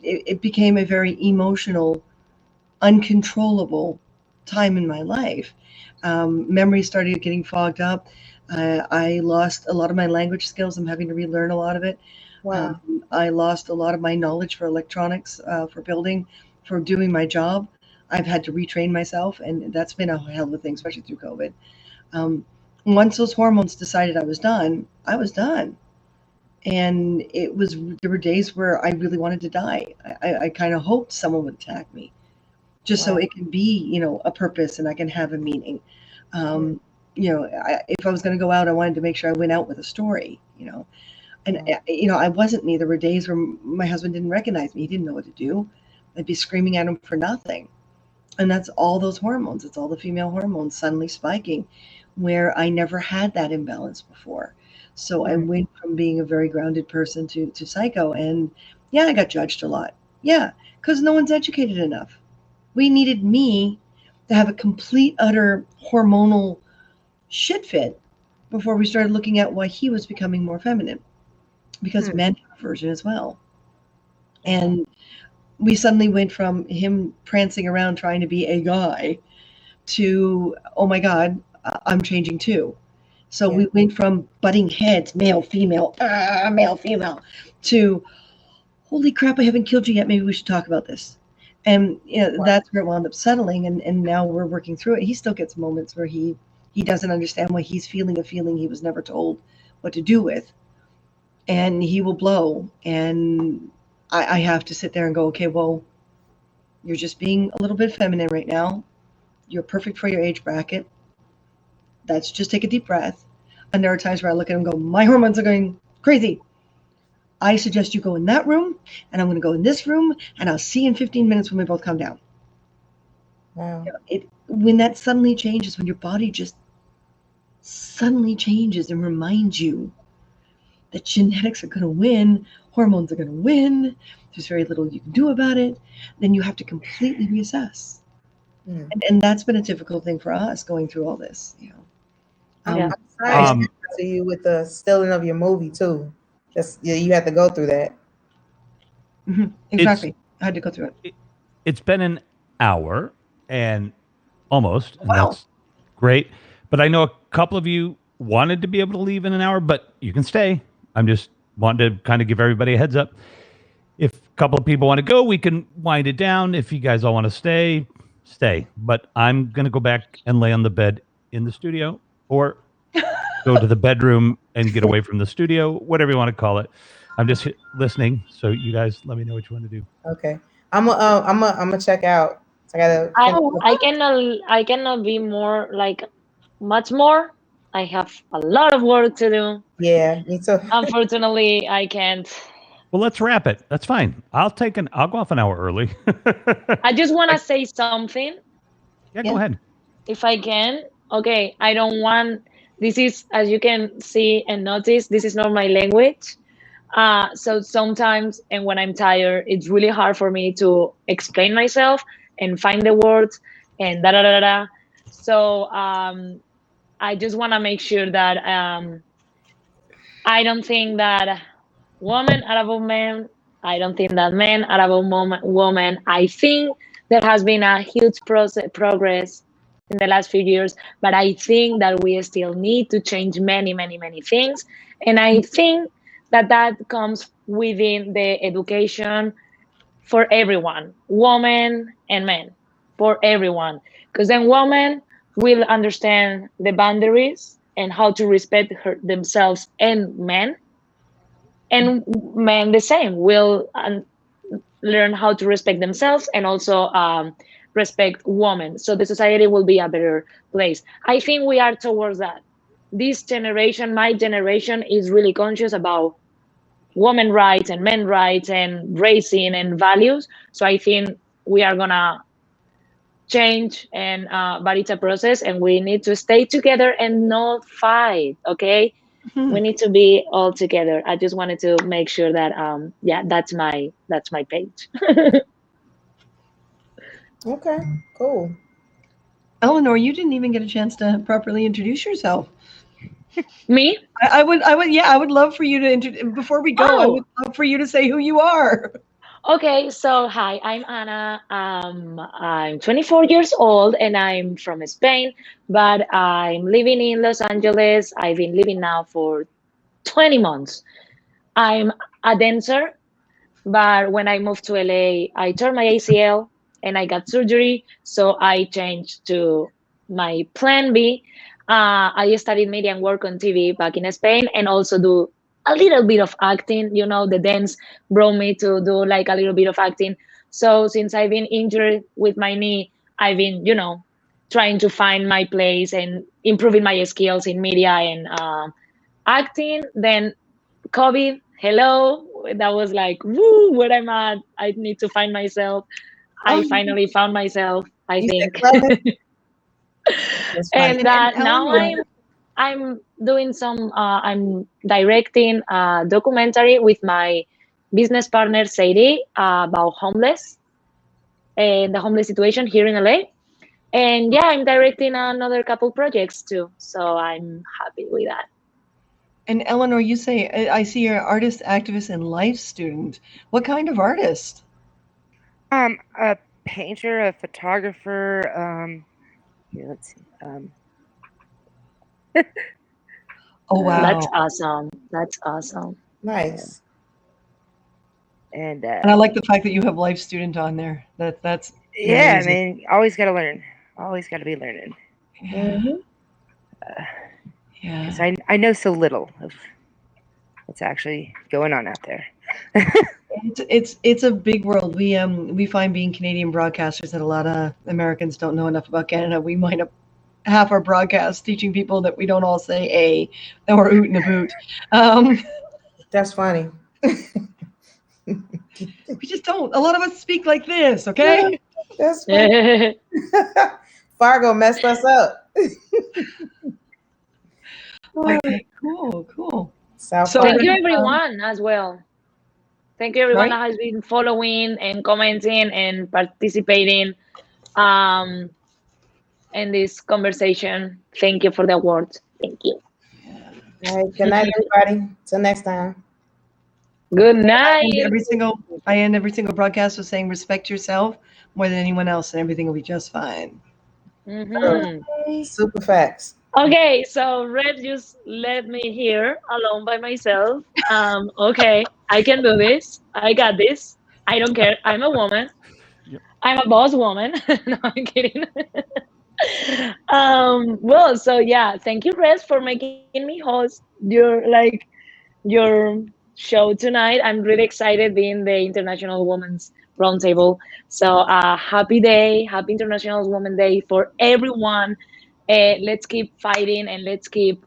It became a very emotional, uncontrollable time in my life. Memory started getting fogged up. I lost a lot of my language skills. I'm having to relearn a lot of it. Wow. I lost a lot of my knowledge for electronics, for building, for doing my job. I've had to retrain myself, and that's been a hell of a thing, especially through COVID. Once those hormones decided I was done, I was done. And there were days where I really wanted to die. I kind of hoped someone would attack me just so it can be, a purpose and I can have a meaning. If I was going to go out, I wanted to make sure I went out with a story, And, I wasn't me. There were days where my husband didn't recognize me. He didn't know what to do. I'd be screaming at him for nothing. And that's all those hormones. It's all the female hormones suddenly spiking where I never had that imbalance before. So I went from being a very grounded person to psycho. And yeah, I got judged a lot. Yeah, because no one's educated enough. We needed me to have a complete, utter hormonal shit fit before we started looking at why he was becoming more feminine. Because men have a version as well. And we suddenly went from him prancing around trying to be a guy to, oh my God, I'm changing too. So we went from butting heads, male, female, to, holy crap, I haven't killed you yet. Maybe we should talk about this. And that's where it wound up settling. And now we're working through it. He still gets moments where he doesn't understand why he's feeling a feeling he was never told what to do with. And he will blow. And I have to sit there and go, okay, well, you're just being a little bit feminine right now. You're perfect for your age bracket. Let's just take a deep breath. And there are times where I look at him and go, my hormones are going crazy. I suggest you go in that room, and I'm going to go in this room, and I'll see you in 15 minutes when we both calm down. Wow. When that suddenly changes, when your body just suddenly changes and reminds you that genetics are going to win, hormones are going to win, there's very little you can do about it, then you have to completely reassess. And that's been a difficult thing for us going through all this. I'm sorry to you with the stealing of your movie too. You had to go through that. Exactly. I had to go through it. It's been an hour and almost, and Wow. great. But I know a couple of you wanted to be able to leave in an hour, but you can stay. I'm just wanting to kind of give everybody a heads up. If a couple of people want to go, we can wind it down. If you guys all want to stay, stay. But I'm going to go back and lay on the bed in the studio or go to the bedroom and get away from the studio, whatever you want to call it. I'm just listening. So you guys let me know what you want to do. Okay. I'm gonna check out. So I gotta I cannot be more like much more. I have a lot of work to do. Yeah, me too. Unfortunately, I can't. Well, let's wrap it. That's fine. I'll go off an hour early. I just want to say something. Yeah, go ahead. If I can. Okay, I don't want. This is, as you can see and notice, this is not my language. So sometimes, and when I'm tired, it's really hard for me to explain myself and find the words and da da da da. So I just want to make sure that I don't think that women are above men. I don't think that men are above women. I think there has been a huge progress in the last few years, but I think that we still need to change many, many, many things. And I think that comes within the education for everyone, women and men, for everyone. Because then women will understand the boundaries and how to respect themselves and men. And men the same will learn how to respect themselves and also respect women. So the society will be a better place. I think we are towards that. This generation, my generation, is really conscious about women rights and men rights and racism and values. So I think we are gonna change, and but it's a process, and we need to stay together and not fight. Okay, we need to be all together. I just wanted to make sure that yeah, that's my page. Okay, cool. Eleanor, you didn't even get a chance to properly introduce yourself. Me? I would love for you to before we go. I would love for you to say who you are. Okay, so hi, I'm Ana. I'm 24 years old and I'm from Spain, but I'm living in Los Angeles. I've been living now for 20 months. I'm a dancer, but when I moved to LA, I tore my ACL and I got surgery. So I changed to my plan B. I studied media and work on TV back in Spain and also do a little bit of acting. You know, the dance brought me to do like a little bit of acting. So since I've been injured with my knee, I've been, trying to find my place and improving my skills in media and acting. Then COVID, hello, that was like, woo, where I'm at. I need to find myself. I finally found myself, I think. And now I'm doing some, I'm directing a documentary with my business partner, Sadie, about homeless and the homeless situation here in LA. And yeah, I'm directing another couple projects too. So I'm happy with that. And Eleanor, you say, I see you're an artist, activist, and life student. What kind of artist? A painter, a photographer. Here, let's see. Oh wow, That's awesome. That's awesome. Nice. And I like the fact that you have life student on there. That's yeah. amazing. I mean, always got to learn. Always got to be learning. Yeah. Because I know so little of what's actually going on out there. It's a big world. We find being Canadian broadcasters that a lot of Americans don't know enough about Canada. We wind up half our broadcasts teaching people that we don't all say a or oot and a boot. That's funny. We just don't. A lot of us speak like this, okay? That's funny. Fargo messed us up. Okay, cool. So thank you everyone as well. Thank you everyone Right? that has been following and commenting and participating in this conversation. Thank you for the awards. Thank you. All right, good night, everybody. Till next time. Good night. I end every single broadcast with saying respect yourself more than anyone else, and everything will be just fine. Mhm. Super facts. Okay, so Red just let me here alone by myself. Okay, I can do this. I got this. I don't care. I'm a woman. Yep. I'm a boss woman. No, I'm kidding. Well, so yeah, thank you, Red, for making me host your show tonight. I'm really excited being the International Women's Roundtable. So, happy day, happy International Women's Day for everyone. Let's keep fighting and let's keep,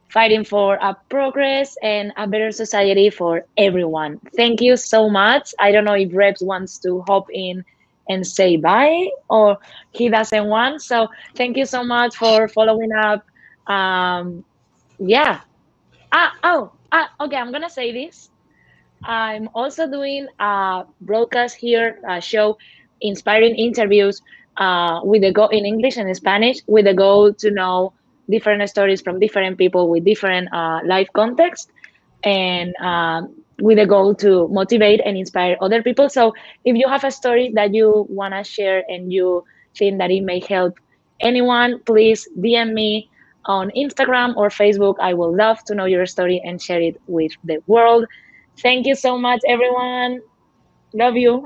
fighting for a progress and a better society for everyone. Thank you so much. I don't know if Reps wants to hop in and say bye or he doesn't want. So, thank you so much for following up. Yeah, okay, I'm gonna say this. I'm also doing a broadcast here, a show, inspiring interviews with the goal in English and Spanish, with the goal to know different stories from different people with different life context, and with the goal to motivate and inspire other people. So, if you have a story that you wanna share and you think that it may help anyone, please DM me on Instagram or Facebook. I will love to know your story and share it with the world. Thank you so much, everyone. Love you.